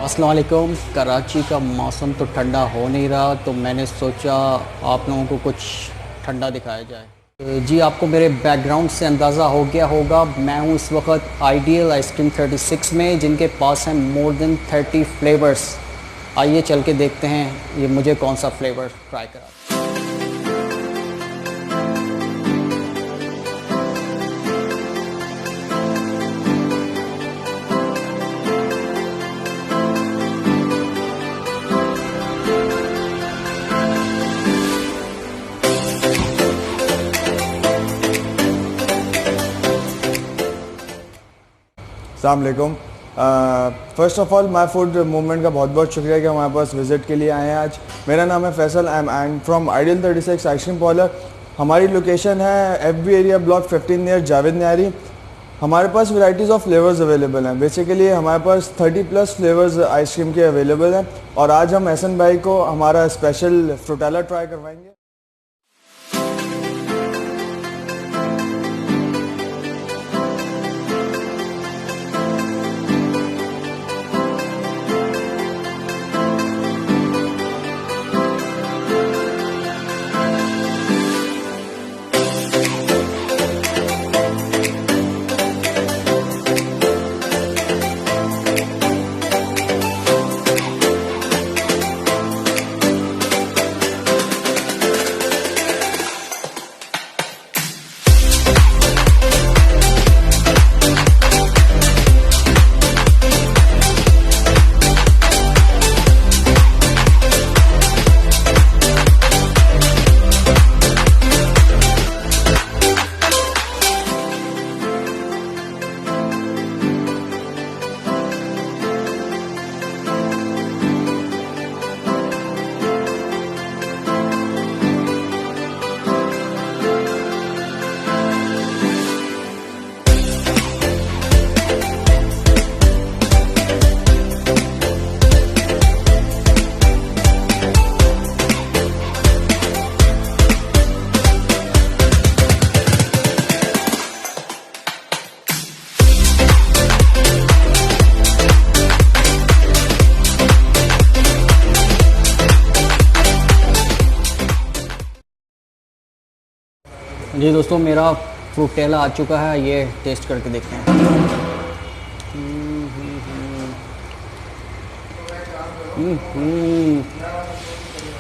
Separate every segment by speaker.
Speaker 1: अस्सलाम वालेकुम। कराची का मौसम तो ठंडा हो नहीं रहा, तो मैंने सोचा आप लोगों को कुछ ठंडा दिखाया जाए। जी, आपको मेरे बैकग्राउंड से अंदाज़ा हो गया होगा, मैं हूँ इस वक्त आइडियल आइसक्रीम 36 में, जिनके पास हैं मोर देन 30 फ्लेवर्स। आइए चल के देखते हैं ये मुझे कौन सा फ्लेवर ट्राई करा।
Speaker 2: अस्सलाम वालेकुम। First of all my food movement का बहुत बहुत शुक्रिया कि हमारे पास विज़िट के लिए आए हैं आज। मेरा नाम है Faisal, I am from ideal 36 ice cream parlour. हमारी लोकेशन है FB area block 15 near Javed न्यारी। हमारे पास वैराइटीज़ ऑफ फ्लेवर्स अवेलेबल हैं। बेसिकली हमारे पास 30+ फ्लेवर्स आइसक्रीम के अवेलेबल हैं और आज हम एहसन भाई को हमारा स्पेशल फ्रूटाला ट्राई करवाएंगे।
Speaker 1: जी दोस्तों, मेरा फ्रूटेला आ चुका है, ये टेस्ट करके देखते हैं।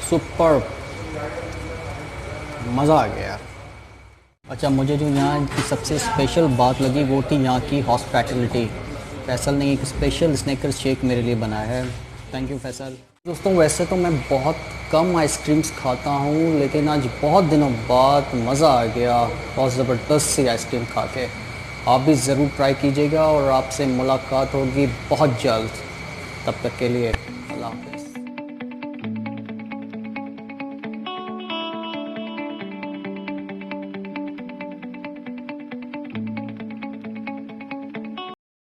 Speaker 1: सुपर, मज़ा आ गया। अच्छा, मुझे जो यहाँ की सबसे स्पेशल बात लगी वो थी यहाँ की हॉस्पिटैलिटी। फैसल ने एक स्पेशल स्नैकर्स शेक मेरे लिए बनाया है। Thank you Faisal. दोस्तों, वैसे तो मैं बहुत कम आइसक्रीम्स खाता हूँ, लेकिन आज बहुत दिनों बाद मज़ा आ गया बहुत ज़बरदस्त सी आइसक्रीम खा के। आप भी ज़रूर ट्राई कीजिएगा और आपसे मुलाकात होगी बहुत जल्द। तब तक के लिए अल्लाह हाफ़िज़।